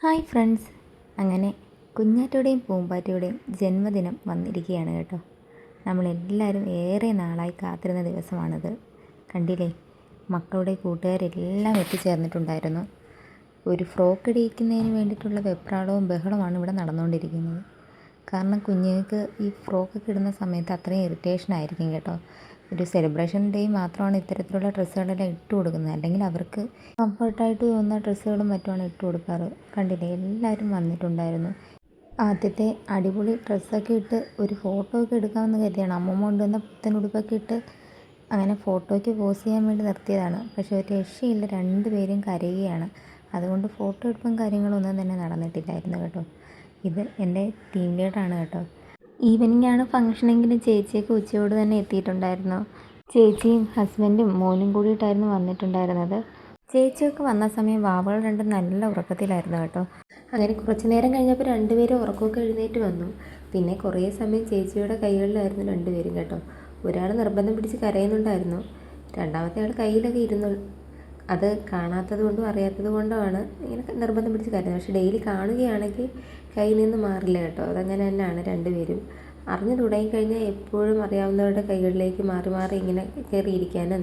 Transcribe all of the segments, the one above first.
Hi friends, അങ്ങനെ കുഞ്ഞാറ്റയുടെയും പൂമ്പാറ്റയുടെയും ജന്മദിനം വന്നിരിക്കുകയാണ് കേട്ടോ. നമ്മളെല്ലാവരും ഏറെ നാളായി കാത്തിരുന്ന ദിവസമാണിത്. കണ്ടില്ലേ, മക്കളുടെ കൂട്ടുകാരെല്ലാം എത്തിച്ചേർന്നിട്ടുണ്ടായിരുന്നു. ഒരു ഫ്രോക്ക് ഇടിയിക്കുന്നതിന് വേണ്ടിയിട്ടുള്ള വെപ്രാളവും ബഹളമാണ് ഇവിടെ നടന്നുകൊണ്ടിരിക്കുന്നത്. കാരണം കുഞ്ഞുങ്ങൾക്ക് ഈ ഫ്രോക്കൊക്കെ ഇടുന്ന സമയത്ത് അത്രയും ഇറിറ്റേഷനായിരിക്കും കേട്ടോ. ഒരു സെലിബ്രേഷൻ ഡേ മാത്രമാണ് ഇത്തരത്തിലുള്ള ഡ്രസ്സുകളെല്ലാം ഇട്ട് കൊടുക്കുന്നത്. അല്ലെങ്കിൽ അവർക്ക് കംഫർട്ടായിട്ട് തോന്നുന്ന ഡ്രസ്സുകളും മറ്റുമാണ് ഇട്ട് കൊടുക്കാറ്. കണ്ടില്ലേ, എല്ലാവരും വന്നിട്ടുണ്ടായിരുന്നു. ആദ്യത്തെ അടിപൊളി ഡ്രസ്സൊക്കെ ഇട്ട് ഒരു ഫോട്ടോ ഒക്കെ എടുക്കാമെന്ന് കരുതിയാണ്. അമ്മമ്മ കൊണ്ടുവന്ന പുത്തൻ ഉടുപ്പൊക്കെ ഇട്ട് അങ്ങനെ ഫോട്ടോയ്ക്ക് പോസ് ചെയ്യാൻ വേണ്ടി നിർത്തിയതാണ്. പക്ഷേ ഒരു രക്ഷയില്ല, രണ്ടുപേരും കരയുകയാണ്. അതുകൊണ്ട് ഫോട്ടോ എടുപ്പും കാര്യങ്ങളൊന്നും തന്നെ നടന്നിട്ടില്ലായിരുന്നു കേട്ടോ. ഇത് എൻ്റെ ടീം ലീഡറാണ് കേട്ടോ. ഈവനിങ് ആണ് ഫംഗ്ഷനെങ്കിലും ചേച്ചിയൊക്കെ ഉച്ചയോട് തന്നെ എത്തിയിട്ടുണ്ടായിരുന്നു. ചേച്ചിയും ഹസ്ബൻഡും മോനും കൂടിയിട്ടായിരുന്നു വന്നിട്ടുണ്ടായിരുന്നത്. ചേച്ചിയൊക്കെ വന്ന സമയം വാവകൾ രണ്ടും നല്ല ഉറക്കത്തിലായിരുന്നു കേട്ടോ. അങ്ങനെ കുറച്ച് നേരം കഴിഞ്ഞപ്പോൾ രണ്ടുപേരും ഉറക്കമൊക്കെ എഴുന്നേറ്റ് വന്നു. പിന്നെ കുറേ സമയം ചേച്ചിയുടെ കൈകളിലായിരുന്നു രണ്ടുപേരും കേട്ടോ. ഒരാൾ നിർബന്ധം പിടിച്ച് കരയുന്നുണ്ടായിരുന്നു, രണ്ടാമത്തെ ആൾ കയ്യിലൊക്കെ ഇരുന്നു. അത് കാണാത്തത് കൊണ്ടും അറിയാത്തത് കൊണ്ടുമാണ് ഇങ്ങനെ നിർബന്ധം പിടിച്ച് കരുതുന്നത്. പക്ഷേ ഡെയിലി കാണുകയാണെങ്കിൽ കയ്യിൽ നിന്ന് മാറില്ല കേട്ടോ. അതങ്ങനെ തന്നെയാണ് രണ്ടുപേരും. അറിഞ്ഞു തുടങ്ങിക്കഴിഞ്ഞാൽ എപ്പോഴും അറിയാവുന്നവരുടെ കൈകളിലേക്ക് മാറി മാറി ഇങ്ങനെ കയറിയിരിക്കാനും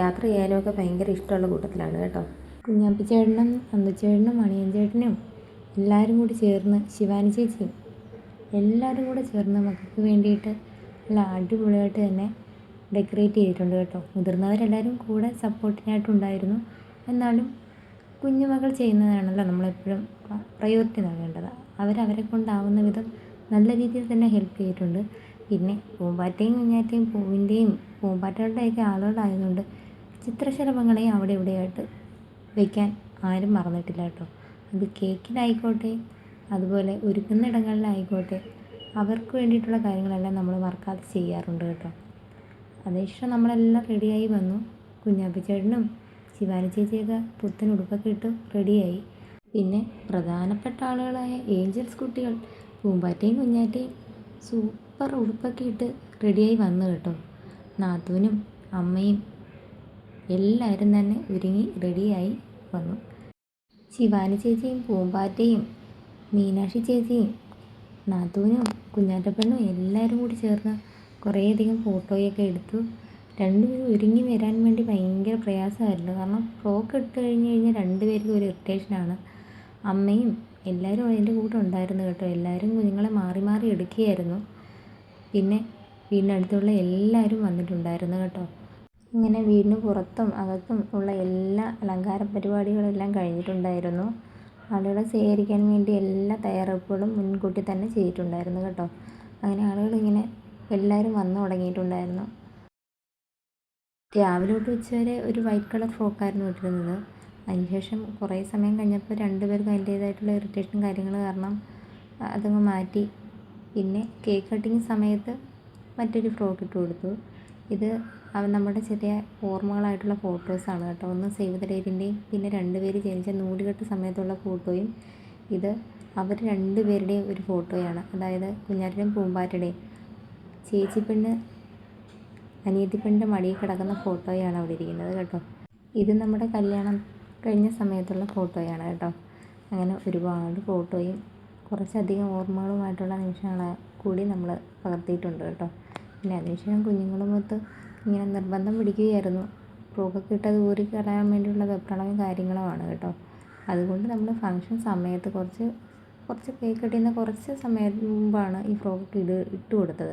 യാത്ര ചെയ്യാനും ഒക്കെ ഭയങ്കര ഇഷ്ടമുള്ള കൂട്ടത്തിലാണ് കേട്ടോ. കുഞ്ഞാപ്പിച്ചേട്ടനും നന്ദുച്ചേട്ടനും മണിയഞ്ചേട്ടനും എല്ലാവരും കൂടി ചേർന്ന്, ശിവാനി ചേച്ചിയും എല്ലാവരും കൂടെ ചേർന്ന് മക്കൾക്ക് വേണ്ടിയിട്ട് നല്ല അടിപൊളിയായിട്ട് തന്നെ ഡെക്കറേറ്റ് ചെയ്തിട്ടുണ്ട് കേട്ടോ. മുതിർന്നവരെല്ലാവരും കൂടെ സപ്പോർട്ടിനായിട്ടുണ്ടായിരുന്നു. എന്നാലും കുഞ്ഞുമകൾ ചെയ്യുന്നതാണല്ലോ നമ്മളെപ്പോഴും പ്രയോറിറ്റി നൽകേണ്ടത്. അവരവരെ കൊണ്ടാവുന്ന വിധം നല്ല രീതിയിൽ തന്നെ ഹെൽപ്പ് ചെയ്തിട്ടുണ്ട്. പിന്നെ പൂമ്പാറ്റയും കുഞ്ഞാറ്റയും പൂവിൻ്റെയും പൂമ്പാറ്റകളുടെയൊക്കെ ആളുകളായതുകൊണ്ട് ചിത്രശലഭങ്ങളെയും അവിടെ ഇവിടെയായിട്ട് വയ്ക്കാൻ ആരും മറന്നിട്ടില്ല കേട്ടോ. അത് കേക്കിലായിക്കോട്ടെ, അതുപോലെ ഒരുക്കുന്നിടങ്ങളിലായിക്കോട്ടെ, അവർക്ക് വേണ്ടിയിട്ടുള്ള കാര്യങ്ങളെല്ലാം നമ്മൾ മറക്കാതെ ചെയ്യാറുണ്ട് കേട്ടോ. അതേശം നമ്മളെല്ലാം റെഡിയായി വന്നു. കുഞ്ഞാപ്പിച്ചേട്ടനും ശിവാനി ചേച്ചിയൊക്കെ പുത്തൻ ഉടുപ്പൊക്കെ ഇട്ട് റെഡിയായി. പിന്നെ പ്രധാനപ്പെട്ട ആളുകളായ ഏഞ്ചൽസ് കുട്ടികൾ പൂമ്പാറ്റയും കുഞ്ഞാറ്റയും സൂപ്പർ ഉടുപ്പൊക്കെ ഇട്ട് റെഡിയായി വന്നു കേട്ടോ. നാത്തൂനും അമ്മയും എല്ലാവരും തന്നെ ഒരുങ്ങി റെഡിയായി വന്നു. ശിവാനി ചേച്ചിയും പൂമ്പാറ്റയും മീനാക്ഷി ചേച്ചിയും നാത്തൂനും കുഞ്ഞാറ്റപ്പെണ്ണും എല്ലാവരും കൂടി ചേർന്ന് കുറേയധികം ഫോട്ടോയൊക്കെ എടുത്തു. രണ്ടുപേരും ഒരുങ്ങി വരാൻ വേണ്ടി ഭയങ്കര പ്രയാസമായിരുന്നു. കാരണം ഫ്രോക്ക് ഇട്ട് കഴിഞ്ഞാൽ രണ്ടുപേർക്കും ഒരു ഇറിറ്റേഷനാണ്. അമ്മയും എല്ലാവരും അതിൻ്റെ കൂടെ ഉണ്ടായിരുന്നു കേട്ടോ. എല്ലാവരും കുഞ്ഞുങ്ങളെ മാറി മാറി എടുക്കുകയായിരുന്നു. പിന്നെ വീടിനടുത്തുള്ള എല്ലാവരും വന്നിട്ടുണ്ടായിരുന്നു കേട്ടോ. ഇങ്ങനെ വീടിന് പുറത്തും അകത്തും ഉള്ള എല്ലാ അലങ്കാര പരിപാടികളെല്ലാം കഴിഞ്ഞിട്ടുണ്ടായിരുന്നു. ആളുകളെ സ്വീകരിക്കാൻ വേണ്ടി എല്ലാ തയ്യാറെടുപ്പുകളും മുൻകൂട്ടി തന്നെ ചെയ്തിട്ടുണ്ടായിരുന്നു കേട്ടോ. അങ്ങനെ ആളുകളിങ്ങനെ എല്ലാവരും വന്നു തുടങ്ങിയിട്ടുണ്ടായിരുന്നു. രാവിലെ തൊട്ട് ഉച്ചവരെ ഒരു വൈറ്റ് കളർ ഫ്രോക്കായിരുന്നു ഇട്ടിരുന്നത്. അതിനുശേഷം കുറേ സമയം കഴിഞ്ഞപ്പോൾ രണ്ടുപേർക്കും അതിൻ്റേതായിട്ടുള്ള ഇറിറ്റേഷനും കാര്യങ്ങൾ കാരണം അതങ്ങ് മാറ്റി. പിന്നെ കേക്ക് കട്ടിങ് സമയത്ത് മറ്റൊരു ഫ്രോക്ക് ഇട്ട് കൊടുത്തു. ഇത് നമ്മുടെ ചെറിയ ഓർമ്മകളായിട്ടുള്ള ഫോട്ടോസാണ് കേട്ടോ. ഒന്ന് സേവ് ദ ഡേറ്റിൻ്റെയും പിന്നെ രണ്ടുപേര് ജനിച്ച നൂലുകെട്ട് സമയത്തുള്ള ഫോട്ടോയും. ഇത് അവർ രണ്ടുപേരുടെയും ഒരു ഫോട്ടോയാണ്. അതായത് കുഞ്ഞാറ്റയുടെയും പൂമ്പാറ്റയുടെയും. ചേച്ചിപ്പെണ്ണ് അനിയത്തിപ്പെണ്ണിൻ്റെ മടിയിൽ കിടക്കുന്ന ഫോട്ടോയാണ് അവിടെ ഇരിക്കുന്നത് കേട്ടോ. ഇത് നമ്മുടെ കല്യാണം കഴിഞ്ഞ സമയത്തുള്ള ഫോട്ടോയാണ് കേട്ടോ. അങ്ങനെ ഒരുപാട് ഫോട്ടോയും കുറച്ചധികം ഓർമ്മകളുമായിട്ടുള്ള നിമിഷങ്ങൾ കൂടി നമ്മൾ പകർത്തിയിട്ടുണ്ട് കേട്ടോ. പിന്നെ അതിനുശേഷം കുഞ്ഞുങ്ങളുമൊത്ത് ഇങ്ങനെ നിർബന്ധം പിടിക്കുകയായിരുന്നു. ഫ്രോക്കൊക്കെ ഇട്ടത് ഊരി കളയാൻ വേണ്ടിയുള്ള വെപ്രാളവും കാര്യങ്ങളുമാണ് കേട്ടോ. അതുകൊണ്ട് നമ്മൾ ഫംഗ്ഷൻ സമയത്ത് കുറച്ച് കേക്ക് കട്ടിയുന്ന കുറച്ച് സമയം മുമ്പാണ് ഈ ഫ്രോക്ക് ഇട്ട് കൊടുത്തത്.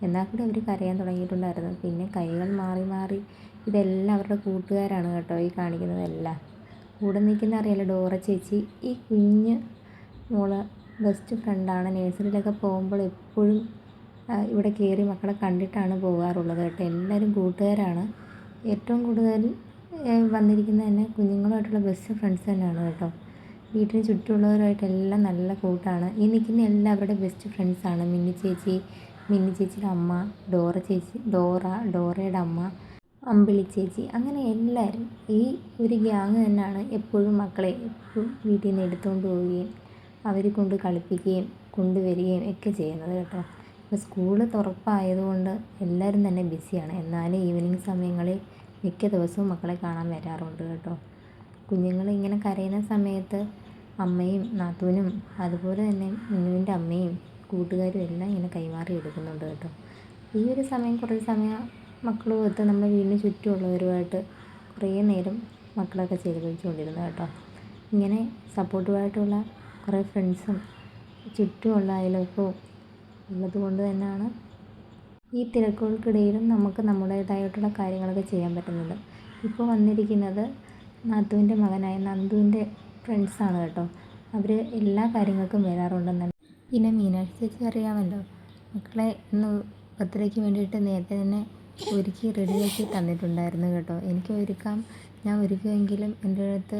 എന്നാൽ കൂടി അവർ കരയാൻ തുടങ്ങിയിട്ടുണ്ടായിരുന്നു. പിന്നെ കൈകൾ മാറി മാറി ഇതെല്ലാം അവരുടെ കൂട്ടുകാരാണ് കേട്ടോ ഈ കാണിക്കുന്നതെല്ലാം. കൂടെ നിൽക്കുന്ന അറിയാലോ, ഡോറ ചേച്ചി. ഈ കുഞ്ഞ് മോള് ബെസ്റ്റ് ഫ്രണ്ടാണ്. നേഴ്സറിയിലൊക്കെ പോകുമ്പോൾ എപ്പോഴും ഇവിടെ കയറി മക്കളെ കണ്ടിട്ടാണ് പോകാറുള്ളത് കേട്ടോ. എല്ലാവരും കൂട്ടുകാരാണ്. ഏറ്റവും കൂടുതൽ വന്നിരിക്കുന്നത് തന്നെ കുഞ്ഞുങ്ങളുമായിട്ടുള്ള ബെസ്റ്റ് ഫ്രണ്ട്സ് തന്നെയാണ് കേട്ടോ. വീട്ടിന് ചുറ്റുമുള്ളവരുമായിട്ടെല്ലാം നല്ല കൂട്ടാണ്. ഈ നിൽക്കുന്ന എല്ലാവരുടെ ബെസ്റ്റ് ഫ്രണ്ട്സാണ്. മിന്നി ചേച്ചിയുടെ അമ്മ, ഡോറയുടെ അമ്മ, അമ്പിളി ചേച്ചി, അങ്ങനെ എല്ലാവരും ഈ ഒരു ഗ്യാങ് തന്നെയാണ് എപ്പോഴും മക്കളെ എപ്പോഴും വീട്ടിൽ നിന്ന് എടുത്തുകൊണ്ട് പോവുകയും അവർ കൊണ്ട് കളിപ്പിക്കുകയും കൊണ്ടുവരികയും ഒക്കെ ചെയ്യുന്നത് കേട്ടോ. ഇപ്പോൾ സ്കൂള് തുറപ്പായതുകൊണ്ട് എല്ലാവരും തന്നെ ബിസിയാണ്. എന്നാലും ഈവനിങ് സമയങ്ങളിൽ മിക്ക ദിവസവും മക്കളെ കാണാൻ വരാറുണ്ട് കേട്ടോ. കുഞ്ഞുങ്ങൾ ഇങ്ങനെ കരയുന്ന സമയത്ത് അമ്മയും നാത്തൂനും അതുപോലെ തന്നെ മിന്നുവിൻ്റെ അമ്മയും കൂട്ടുകാരും എല്ലാം ഇങ്ങനെ കൈമാറി എടുക്കുന്നുണ്ട് കേട്ടോ. ഈ ഒരു സമയം കുറച്ച് സമയം മക്കളുമൊത്ത് നമ്മുടെ വീടിന് ചുറ്റുമുള്ളവരുമായിട്ട് കുറേ നേരം മക്കളൊക്കെ ചെലവഴിച്ചുകൊണ്ടിരുന്നു കേട്ടോ. ഇങ്ങനെ സപ്പോർട്ടീവായിട്ടുള്ള കുറേ ഫ്രണ്ട്സും ചുറ്റുമുള്ള അയൽവക്കവും ഉള്ളത് കൊണ്ട് തന്നെയാണ് ഈ തിരക്കുകൾക്കിടയിലും നമുക്ക് നമ്മുടേതായിട്ടുള്ള കാര്യങ്ങളൊക്കെ ചെയ്യാൻ പറ്റുന്നത്. ഇപ്പോൾ വന്നിരിക്കുന്നത് നാത്തൂൻ്റെ മകനായ നന്ദുവിൻ്റെ ഫ്രണ്ട്സാണ് കേട്ടോ. അവർ എല്ലാ കാര്യങ്ങൾക്കും വരാറുണ്ടെന്നാണ്. പിന്നെ മീനാക്ഷി ചേച്ചി അറിയാമല്ലോ, മക്കളെ ഇന്ന് ബർത്ത്ഡേക്ക് വേണ്ടിയിട്ട് നേരത്തെ തന്നെ ഒരുക്കി റെഡിയാക്കി തന്നിട്ടുണ്ടായിരുന്നു കേട്ടോ. എനിക്ക് ഒരുക്കാം, ഞാൻ ഒരുക്കുമെങ്കിലും എൻ്റെ അടുത്ത്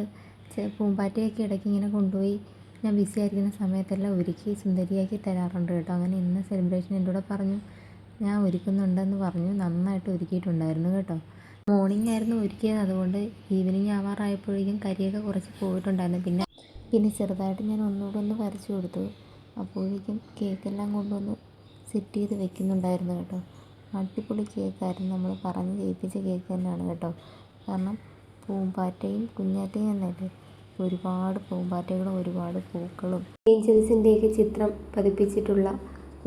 പൂമ്പാറ്റയൊക്കെ ഇടയ്ക്ക് ഇങ്ങനെ കൊണ്ടുപോയി ഞാൻ ബിസി ആയിരിക്കുന്ന സമയത്തെല്ലാം ഒരുക്കി സുന്ദരിയാക്കി തരാറുണ്ട് കേട്ടോ. അങ്ങനെ ഇന്ന് സെലിബ്രേഷൻ എൻ്റെ കൂടെ പറഞ്ഞു ഞാൻ ഒരുക്കുന്നുണ്ടെന്ന് പറഞ്ഞു. നന്നായിട്ട് ഒരുക്കിയിട്ടുണ്ടായിരുന്നു കേട്ടോ. മോർണിംഗ് ആയിരുന്നു ഒരുക്കിയത്, അതുകൊണ്ട് ഈവനിങ് ആവാറായപ്പോഴേക്കും കരിയൊക്കെ കുറച്ച് പോയിട്ടുണ്ടായിരുന്നു. പിന്നെ ചെറുതായിട്ട് ഞാൻ ഒന്നുകൂടെ ഒന്ന് വരച്ചു കൊടുത്തു. അപ്പോഴേക്കും കേക്കെല്ലാം കൊണ്ടുവന്ന് സെറ്റ് ചെയ്ത് വെക്കുന്നുണ്ടായിരുന്നു കേട്ടോ. അടിപൊളി കേക്കായിരുന്നു, നമ്മൾ പറഞ്ഞ് ജയിപ്പിച്ച കേക്ക് തന്നെയാണ് കേട്ടോ. കാരണം പൂമ്പാറ്റയും കുഞ്ഞാറ്റയും എന്നല്ലേ, ഒരുപാട് പൂമ്പാറ്റകളും ഒരുപാട് പൂക്കളും ഏഞ്ചൽസിൻ്റെയൊക്കെ ചിത്രം പതിപ്പിച്ചിട്ടുള്ള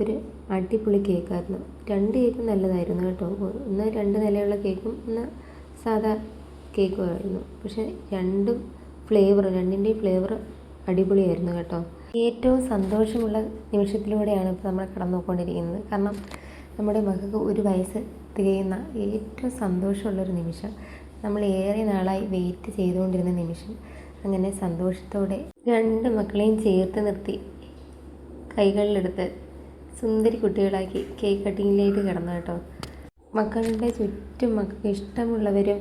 ഒരു അടിപൊളി കേക്കായിരുന്നു. 2 കേക്കും നല്ലതായിരുന്നു കേട്ടോ. ഒന്ന് 2 നിലയുള്ള കേക്കും ഒന്ന് സാധാ കേക്കും ആയിരുന്നു. പക്ഷേ രണ്ടിൻ്റെയും ഫ്ലേവർ അടിപൊളിയായിരുന്നു കേട്ടോ. ഏറ്റവും സന്തോഷമുള്ള നിമിഷത്തിലൂടെയാണ് ഇപ്പോൾ നമ്മൾ കടന്നു പോയിക്കൊണ്ടിരിക്കുന്നത്. കാരണം നമ്മുടെ മകൾക്ക് 1 വയസ്സ് തികയുന്ന ഏറ്റവും സന്തോഷമുള്ളൊരു നിമിഷം, നമ്മൾ ഏറെ നാളായി വെയിറ്റ് ചെയ്തുകൊണ്ടിരുന്ന നിമിഷം. അങ്ങനെ സന്തോഷത്തോടെ 2 മക്കളെയും ചേർത്ത് നിർത്തി കൈകളിലെടുത്ത് സുന്ദരി കുട്ടികളാക്കി കേക്ക് കട്ടിങ്ങിലേക്ക് കിടന്നു കേട്ടോ. മക്കളുടെ ചുറ്റും മക്കൾക്ക് ഇഷ്ടമുള്ളവരും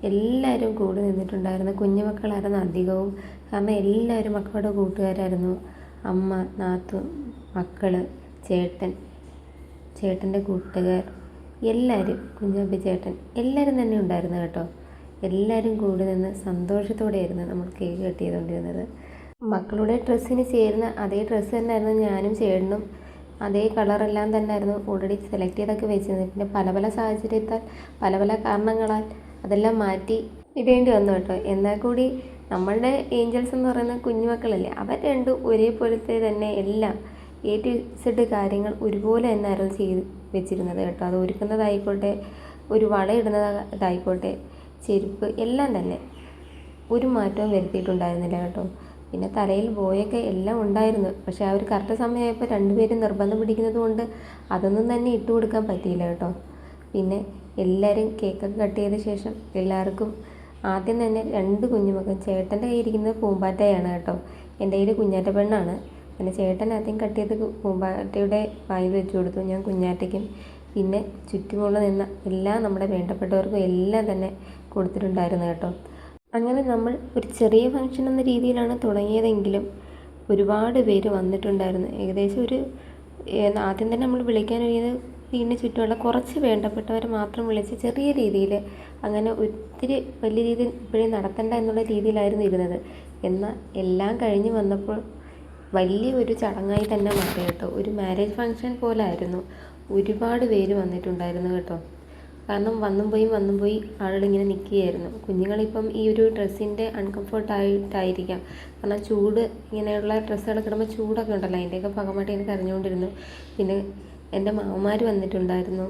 എല്ലാവരും കൂടി നിന്നിട്ടുണ്ടായിരുന്നു. കുഞ്ഞുമക്കളായിരുന്നു അധികവും. കാരണം എല്ലാവരും മക്കളുടെ കൂട്ടുകാരായിരുന്നു. അമ്മ, നാത്തു, മക്കൾ, ചേട്ടൻ്റെ കൂട്ടുകാർ എല്ലാവരും, കുഞ്ഞാപ്പി ചേട്ടൻ എല്ലാവരും തന്നെ ഉണ്ടായിരുന്നു കേട്ടോ. എല്ലാവരും കൂടി നിന്ന് സന്തോഷത്തോടെയായിരുന്നു നമ്മൾ കേക്ക് കട്ട് ചെയ്തുകൊണ്ടിരുന്നത്. മക്കളുടെ ഡ്രസ്സിന് ചേരുന്ന അതേ ഡ്രസ്സ് തന്നെയായിരുന്നു ഞാനും ചേട്ടനും. അതേ കളറെല്ലാം തന്നെയായിരുന്നു ഓൾറെഡി സെലക്ട് ചെയ്തൊക്കെ വെച്ചിരുന്നത്. പിന്നെ പല സാഹചര്യത്താൽ പല കാരണങ്ങളാൽ അതെല്ലാം മാറ്റി ഇടേണ്ടി വന്നു കേട്ടോ. എന്നാൽ കൂടി നമ്മളുടെ ഏഞ്ചൽസ് എന്ന് പറയുന്ന കുഞ്ഞുമക്കളല്ലേ, അവർ രണ്ടും ഒരേപോലത്തെ തന്നെ എല്ലാം A to Z കാര്യങ്ങൾ ഒരുപോലെ തന്നെയായിരുന്നു ചെയ്ത് വെച്ചിരുന്നത് കേട്ടോ. അത് ഒരുക്കുന്നതായിക്കോട്ടെ, ഒരു വളയിടുന്നതായിക്കോട്ടെ, ചെരുപ്പ് എല്ലാം തന്നെ ഒരു മാറ്റവും വരുത്തിയിട്ടുണ്ടായിരുന്നില്ല കേട്ടോ. പിന്നെ തലയിൽ ബോയൊക്കെ എല്ലാം ഉണ്ടായിരുന്നു. പക്ഷേ ആ ഒരു കറക്റ്റ് സമയമായപ്പോൾ 2 പേരും നിർബന്ധം പിടിക്കുന്നത് കൊണ്ട് അതൊന്നും തന്നെ ഇട്ട് കൊടുക്കാൻ പറ്റിയില്ല കേട്ടോ. പിന്നെ എല്ലാവരും കേക്കൊക്കെ കട്ട് ചെയ്ത ശേഷം എല്ലാവർക്കും ആദ്യം തന്നെ 2 കുഞ്ഞുമക്കൾ, ചേട്ടൻ്റെ കയ്യിൽ ഇരിക്കുന്നത് പൂമ്പാറ്റയാണ് കേട്ടോ, എൻ്റെ കയ്യിൽ കുഞ്ഞാറ്റ പെണ്ണാണ്. പിന്നെ ചേട്ടൻ ആദ്യം കട്ട് ചെയ്ത് പൂമ്പാറ്റയുടെ വായിൽ വെച്ച് കൊടുത്തു, ഞാൻ കുഞ്ഞാറ്റയ്ക്കും പിന്നെ ചുറ്റുമുള്ള നിന്ന എല്ലാം നമ്മുടെ വേണ്ടപ്പെട്ടവർക്കും എല്ലാം തന്നെ കൊടുത്തിട്ടുണ്ടായിരുന്നു കേട്ടോ. അങ്ങനെ നമ്മൾ ഒരു ചെറിയ ഫംഗ്ഷൻ എന്ന രീതിയിലാണ് തുടങ്ങിയതെങ്കിലും ഒരുപാട് പേര് വന്നിട്ടുണ്ടായിരുന്നു. ഏകദേശം ആദ്യം തന്നെ നമ്മൾ വിളിക്കാൻ കഴിയുന്നത് വീടിന് ചുറ്റുമുള്ള കുറച്ച് വേണ്ടപ്പെട്ടവരെ മാത്രം വിളിച്ച് ചെറിയ രീതിയിൽ, അങ്ങനെ ഒത്തിരി വലിയ രീതിയിൽ ഇപ്പോഴും നടത്തണ്ട എന്നുള്ള രീതിയിലായിരുന്നു ഇരുന്നത്. എന്നാൽ എല്ലാം കഴിഞ്ഞ് വന്നപ്പോൾ വലിയൊരു ചടങ്ങായി തന്നെ മാറി കേട്ടോ. ഒരു മാരേജ് ഫംഗ്ഷൻ പോലെ ആയിരുന്നു. ഒരുപാട് പേര് വന്നിട്ടുണ്ടായിരുന്നു കേട്ടോ. കാരണം വന്നും പോയി ആളുകളിങ്ങനെ നിൽക്കുകയായിരുന്നു. കുഞ്ഞുങ്ങളിപ്പം ഈ ഒരു ഡ്രസ്സിൻ്റെ അൺകംഫർട്ടായിട്ടായിരിക്കാം. കാരണം ചൂട്, ഇങ്ങനെയുള്ള ഡ്രസ്സുകളൊക്കെ ഇടുമ്പോൾ ചൂടൊക്കെ ഉണ്ടല്ലോ, അതിൻ്റെയൊക്കെ ഭാഗമായിട്ട് എനിക്ക് അറിഞ്ഞുകൊണ്ടിരുന്നു. പിന്നെ എൻ്റെ മാമന്മാർ വന്നിട്ടുണ്ടായിരുന്നു,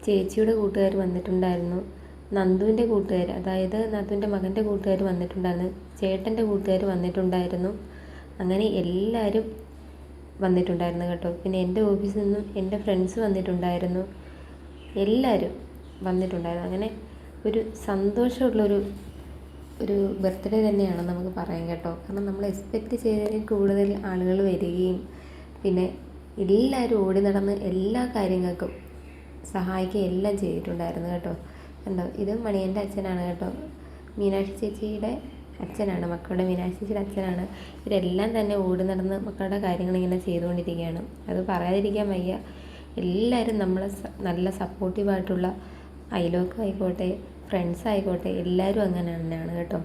ചേച്ചിയുടെ കൂട്ടുകാർ വന്നിട്ടുണ്ടായിരുന്നു, നന്ദുവിൻ്റെ കൂട്ടുകാർ, അതായത് നന്ദുവിൻ്റെ മകൻ്റെ കൂട്ടുകാർ വന്നിട്ടുണ്ടായിരുന്നു, ചേട്ടൻ്റെ കൂട്ടുകാർ വന്നിട്ടുണ്ടായിരുന്നു. അങ്ങനെ എല്ലാവരും വന്നിട്ടുണ്ടായിരുന്നു കേട്ടോ. പിന്നെ എൻ്റെ ഓഫീസിൽ നിന്നും എൻ്റെ ഫ്രണ്ട്സ് വന്നിട്ടുണ്ടായിരുന്നു, എല്ലാവരും വന്നിട്ടുണ്ടായിരുന്നു. അങ്ങനെ ഒരു സന്തോഷമുള്ളൊരു ബർത്ത്ഡേ തന്നെയാണ് നമുക്ക് പറയാം കേട്ടോ. കാരണം നമ്മൾ എക്സ്പെക്റ്റ് ചെയ്തതിൽ കൂടുതൽ ആളുകൾ വരികയും പിന്നെ എല്ലാവരും ഓടി നടന്ന് എല്ലാ കാര്യങ്ങൾക്കും സഹായിക്കുകയും എല്ലാം ചെയ്തിട്ടുണ്ടായിരുന്നു കേട്ടോ. കണ്ടോ, ഇത് മണിയൻ്റെ അച്ഛനാണ് കേട്ടോ, മീനാക്ഷി ചേച്ചിയുടെ അച്ഛനാണ്, മക്കളുടെ മീനാക്ഷി ചേച്ചിയുടെ അച്ഛനാണ്. ഇവരെല്ലാം തന്നെ ഓടി നടന്ന് മക്കളുടെ കാര്യങ്ങളിങ്ങനെ ചെയ്തുകൊണ്ടിരിക്കുകയാണ്. അത് പറയാതിരിക്കാൻ വയ്യ. എല്ലാവരും നമ്മളെ നല്ല സപ്പോർട്ടീവായിട്ടുള്ള അയൽവക്കമായിക്കോട്ടെ, ഫ്രണ്ട്സ് ആയിക്കോട്ടെ, എല്ലാവരും അങ്ങനെ തന്നെയാണ് കേട്ടോ.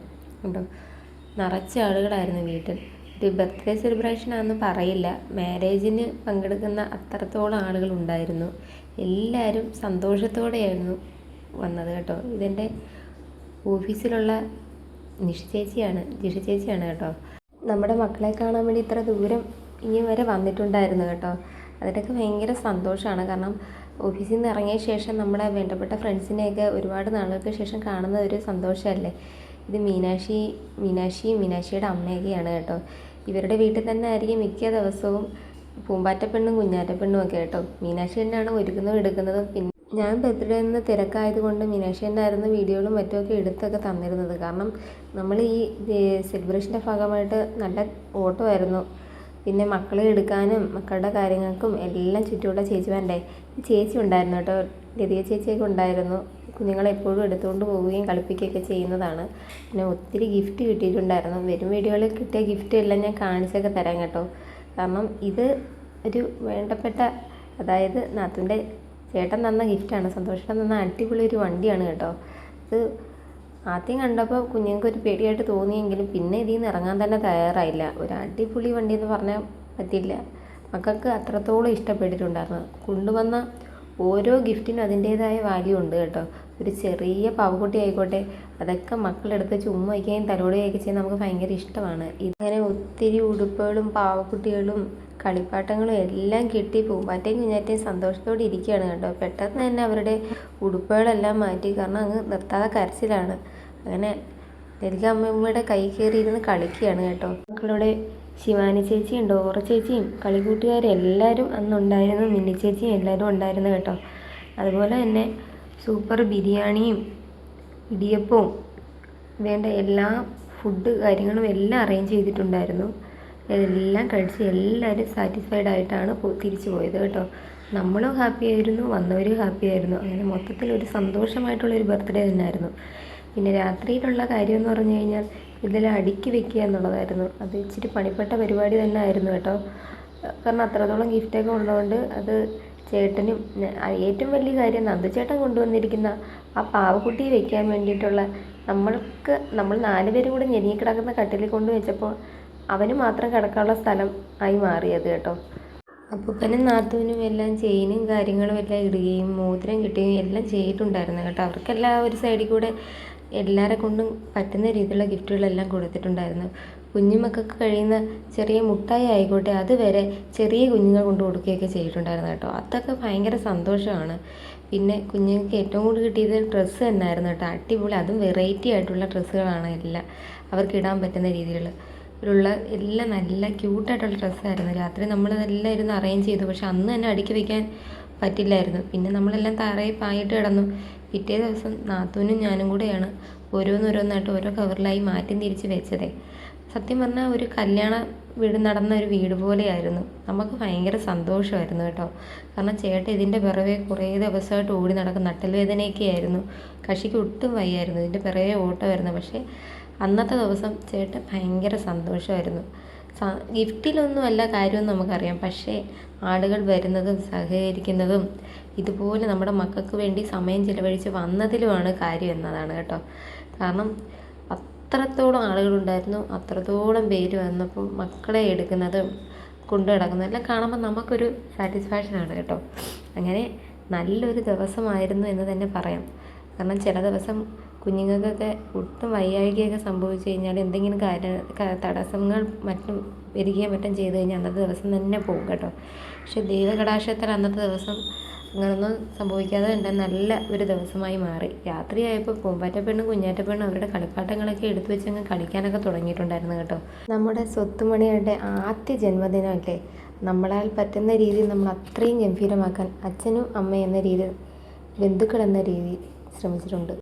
നിറച്ച ആളുകളായിരുന്നു വീട്ടിൽ. ഒരു ബർത്ത്ഡേ സെലിബ്രേഷൻ ആണെന്ന് പറയില്ല, മാരേജിന് പങ്കെടുക്കുന്ന അത്രത്തോളം ആളുകളുണ്ടായിരുന്നു. എല്ലാവരും സന്തോഷത്തോടെയായിരുന്നു വന്നത് കേട്ടോ. ഇതെൻ്റെ ഓഫീസിലുള്ള ജിഷ ചേച്ചിയാണ് കേട്ടോ. നമ്മുടെ മക്കളെ കാണാൻ വേണ്ടി ഇത്ര ദൂരം ഇനി വരെ വന്നിട്ടുണ്ടായിരുന്നു കേട്ടോ. അതിനൊക്കെ ഭയങ്കര സന്തോഷമാണ്. കാരണം ഓഫീസിൽ നിന്ന് ഇറങ്ങിയ ശേഷം നമ്മുടെ വേണ്ടപ്പെട്ട ഫ്രണ്ട്സിനെയൊക്കെ ഒരുപാട് നാളുകൾക്ക് ശേഷം കാണുന്ന ഒരു സന്തോഷമല്ലേ. ഇത് മീനാക്ഷിയുടെ അമ്മയൊക്കെയാണ് കേട്ടോ. ഇവരുടെ വീട്ടിൽ തന്നെ ആയിരിക്കും മിക്ക ദിവസവും പൂമ്പാറ്റപ്പെണ്ണും കുഞ്ഞാറ്റപ്പെണ്ണും ഒക്കെ കേട്ടോ. മീനാക്ഷി തന്നെയാണ് ഒരുക്കുന്നതും എടുക്കുന്നതും. പിന്നെ ഞാൻ ബർത്ത്ഡേ നിന്ന് തിരക്കായതുകൊണ്ട് മീനാക്ഷി തന്നെയായിരുന്നു വീഡിയോകളും മറ്റുമൊക്കെ എടുത്തൊക്കെ തന്നിരുന്നത്. കാരണം നമ്മൾ ഈ സെലിബ്രേഷൻ്റെ ഭാഗമായിട്ട് നല്ല ഓട്ടമായിരുന്നു. പിന്നെ മക്കളെ എടുക്കാനും മക്കളുടെ കാര്യങ്ങൾക്കും എല്ലാം ചുറ്റുമുള്ള ചേച്ചി ഉണ്ടായിരുന്നു കേട്ടോ. ലതിക ചേച്ചിയൊക്കെ ഉണ്ടായിരുന്നു. കുഞ്ഞുങ്ങളെ എപ്പോഴും എടുത്തുകൊണ്ട് പോവുകയും കളിപ്പിക്കുകയൊക്കെ ചെയ്യുന്നതാണ്. പിന്നെ ഒത്തിരി ഗിഫ്റ്റ് കിട്ടിയിട്ടുണ്ടായിരുന്നു. വരും വീഡിയോകളിൽ കിട്ടിയ ഗിഫ്റ്റ് എല്ലാം ഞാൻ കാണിച്ചൊക്കെ തരാം കേട്ടോ. കാരണം ഇത് ഒരു വേണ്ടപ്പെട്ട, അതായത് നാത്തൂൻ്റെ ചേട്ടൻ തന്ന ഗിഫ്റ്റാണ്. സന്തോഷം തന്ന അടിപൊളി ഒരു വണ്ടിയാണ് കേട്ടോ. ഇത് ആദ്യം കണ്ടപ്പോൾ കുഞ്ഞുങ്ങൾക്ക് ഒരു പേടിയായിട്ട് തോന്നിയെങ്കിലും പിന്നെ ഇതിൽ നിന്ന് ഇറങ്ങാൻ തന്നെ തയ്യാറായില്ല. ഒരു അടിപൊളി വണ്ടി എന്ന് പറഞ്ഞാൽ പറ്റില്ല. മക്കൾക്ക് അത്രത്തോളം ഇഷ്ടപ്പെട്ടിട്ടുണ്ടായിരുന്നു. കൊണ്ടുവന്ന ഓരോ ഗിഫ്റ്റിനും അതിൻ്റേതായ വാല്യൂ ഉണ്ട് കേട്ടോ. ഒരു ചെറിയ പാവക്കുട്ടി ആയിക്കോട്ടെ, അതൊക്കെ മക്കളെടുത്ത് ചുമ്മാ വയ്ക്കുകയും തലോടുകയൊക്കെ ചെയ്യാൻ നമുക്ക് ഭയങ്കര ഇഷ്ടമാണ്. ഇങ്ങനെ ഒത്തിരി ഉടുപ്പുകളും പാവക്കുട്ടികളും കളിപ്പാട്ടങ്ങളും എല്ലാം കിട്ടി പൂമ്പാറ്റയും കുഞ്ഞാറ്റയും സന്തോഷത്തോടെ ഇരിക്കുകയാണ് കേട്ടോ. പെട്ടെന്ന് തന്നെ അവരുടെ ഉടുപ്പുകളെല്ലാം മാറ്റി. കാരണം അങ്ങ് നിർത്താതെ കരച്ചിലാണ്. അങ്ങനെ ലതിക അമ്മമ്മയുടെ കൈ കയറി ഇരുന്ന് കളിക്കുകയാണ് കേട്ടോ. മക്കളുടെ ശിവാനി ചേച്ചിയും ഡോറ ചേച്ചിയും കളിക്കൂട്ടുകാരും എല്ലാവരും അന്നുണ്ടായിരുന്നു. മിന്നി ചേച്ചിയും എല്ലാവരും ഉണ്ടായിരുന്നു കേട്ടോ. അതുപോലെ തന്നെ സൂപ്പർ ബിരിയാണിയും ഇടിയപ്പവും വേണ്ട എല്ലാ ഫുഡ് കാര്യങ്ങളും എല്ലാം അറേഞ്ച് ചെയ്തിട്ടുണ്ടായിരുന്നു. ഇതെല്ലാം കഴിച്ച് എല്ലാവരും സാറ്റിസ്ഫൈഡ് ആയിട്ടാണ് തിരിച്ചു പോയത് കേട്ടോ. നമ്മളും ഹാപ്പി ആയിരുന്നു, വന്നവരും ഹാപ്പി ആയിരുന്നു. അങ്ങനെ മൊത്തത്തിൽ ഒരു സന്തോഷമായിട്ടുള്ളൊരു ബർത്ത്ഡേ തന്നെയായിരുന്നു. പിന്നെ രാത്രിയിലുള്ള കാര്യം എന്ന് പറഞ്ഞു കഴിഞ്ഞാൽ ഇതെല്ലാം അടുക്കി വെക്കുക എന്നുള്ളതായിരുന്നു. അത് ഇച്ചിരി പണിപ്പെട്ട പരിപാടി തന്നെ ആയിരുന്നു കേട്ടോ. കാരണം അത്രത്തോളം ഗിഫ്റ്റൊക്കെ ഉള്ളതുകൊണ്ട് അത് ചേട്ടനും ഏറ്റവും വലിയ കാര്യം നന്ദുചേട്ടൻ കൊണ്ടുവന്നിരിക്കുന്ന ആ പാവക്കുട്ടിയെ വെക്കാൻ വേണ്ടിയിട്ടുള്ള നമ്മൾ 4 പേരും കൂടെ ഞെരുങ്ങിക്കിടക്കുന്ന കട്ടിലിൽ കൊണ്ട് വെച്ചപ്പോൾ അവന് മാത്രം കിടക്കാനുള്ള സ്ഥലം ആയി മാറിയത് കേട്ടോ. അപ്പൂപ്പനും നാത്തൂനും എല്ലാം ചെയിനും കാര്യങ്ങളും എല്ലാം ഇടുകയും മോതിരം കിട്ടുകയും എല്ലാം ചെയ്തിട്ടുണ്ടായിരുന്നു കേട്ടോ. അവർക്കെല്ലാം ഒരു സൈഡിൽ കൂടെ എല്ലാവരെ കൊണ്ടും പറ്റുന്ന രീതിയിലുള്ള ഗിഫ്റ്റുകളെല്ലാം കൊടുത്തിട്ടുണ്ടായിരുന്നു. കുഞ്ഞുമക്കൾക്ക് കഴിയുന്ന ചെറിയ മുട്ടായി ആയിക്കോട്ടെ അതുവരെ ചെറിയ കുഞ്ഞുങ്ങൾ കൊണ്ട് കൊടുക്കുകയൊക്കെ ചെയ്തിട്ടുണ്ടായിരുന്നു കേട്ടോ. അതൊക്കെ ഭയങ്കര സന്തോഷമാണ്. പിന്നെ കുഞ്ഞുങ്ങൾക്ക് ഏറ്റവും കൂടുതൽ കിട്ടിയത് ഡ്രസ്സ് തന്നെയായിരുന്നു കേട്ടോ. അടിപൊളി, അതും വെറൈറ്റി ആയിട്ടുള്ള ഡ്രസ്സുകളാണ് എല്ലാം. അവർക്ക് ഇടാൻ പറ്റുന്ന രീതിയിൽ എല്ലാം നല്ല ക്യൂട്ടായിട്ടുള്ള ഡ്രസ്സായിരുന്നു. രാത്രി നമ്മളതെല്ലാം ഇരുന്ന് അറേഞ്ച് ചെയ്തു. പക്ഷെ അന്ന് തന്നെ അടുക്കി വയ്ക്കാൻ പറ്റില്ലായിരുന്നു. പിന്നെ നമ്മളെല്ലാം തറയിൽ പായിട്ട് കിടന്നു. പിറ്റേ ദിവസം നാത്തൂനും ഞാനും കൂടെയാണ് ഓരോന്നോരോന്നായിട്ട് ഓരോ കവറിലായി മാറ്റി തിരിച്ച് വെച്ചതേ. സത്യം പറഞ്ഞാൽ ഒരു കല്യാണ വീട് നടന്ന ഒരു വീട് പോലെയായിരുന്നു. നമുക്ക് ഭയങ്കര സന്തോഷമായിരുന്നു കേട്ടോ. കാരണം ചേട്ടൻ ഇതിൻ്റെ പിറവെ കുറേ ദിവസമായിട്ട് ഓടി നടക്കും. നട്ടൽ വേദനയൊക്കെ ആയിരുന്നു. കക്ഷിക്ക് ഒട്ടും വയ്യായിരുന്നു. ഇതിൻ്റെ പിറവെ ഓട്ടമായിരുന്നു. പക്ഷേ അന്നത്തെ ദിവസം ചേട്ടൻ ഭയങ്കര സന്തോഷമായിരുന്നു. ഗിഫ്റ്റിലൊന്നുമല്ല കാര്യമെന്ന് നമുക്കറിയാം. പക്ഷേ ആളുകൾ വരുന്നതും സഹകരിക്കുന്നതും ഇതുപോലെ നമ്മുടെ മക്കൾക്ക് വേണ്ടി സമയം ചിലവഴിച്ച് വന്നതിലുമാണ് കാര്യം എന്നതാണ് കേട്ടോ. കാരണം അത്രത്തോളം ആളുകളുണ്ടായിരുന്നു. അത്രത്തോളം പേര് വന്നപ്പോൾ മക്കളെ എടുക്കുന്നതും കൊണ്ടു നടക്കുന്നതും എല്ലാം കാണുമ്പോൾ നമുക്കൊരു സാറ്റിസ്ഫാക്ഷനാണ് കേട്ടോ. അങ്ങനെ നല്ലൊരു ദിവസമായിരുന്നു എന്ന് തന്നെ പറയാം. കാരണം ചില ദിവസം കുഞ്ഞുങ്ങൾക്കൊക്കെ ഒട്ടും വയ്യാഴികയൊക്കെ സംഭവിച്ചു കഴിഞ്ഞാൽ എന്തെങ്കിലും തടസ്സങ്ങൾ മറ്റും വരികയും മറ്റും ചെയ്ത് കഴിഞ്ഞാൽ അന്നത്തെ ദിവസം തന്നെ പോകും കേട്ടോ. പക്ഷെ ദൈവകടാക്ഷത്താൽ അന്നത്തെ ദിവസം അങ്ങനൊന്നും സംഭവിക്കാതെ ഉണ്ട് നല്ല ഒരു ദിവസമായി മാറി. രാത്രിയായപ്പോൾ പൂമ്പാറ്റപ്പെണ്ണും കുഞ്ഞാറ്റപ്പെണ്ണും അവരുടെ കളിപ്പാട്ടങ്ങളൊക്കെ എടുത്തു വെച്ചങ്ങ് കളിക്കാനൊക്കെ തുടങ്ങിയിട്ടുണ്ടായിരുന്നു കേട്ടോ. നമ്മുടെ സ്വത്തുമണിയുടെ ആദ്യ ജന്മദിനമല്ലേ, നമ്മളാൽ പറ്റുന്ന രീതിയിൽ നമ്മൾ അത്രയും ഗംഭീരമാക്കാൻ അച്ഛനും അമ്മയും എന്ന രീതിയിൽ ബന്ധുക്കൾ എന്ന രീതിയിൽ ശ്രമിച്ചിട്ടുണ്ട്.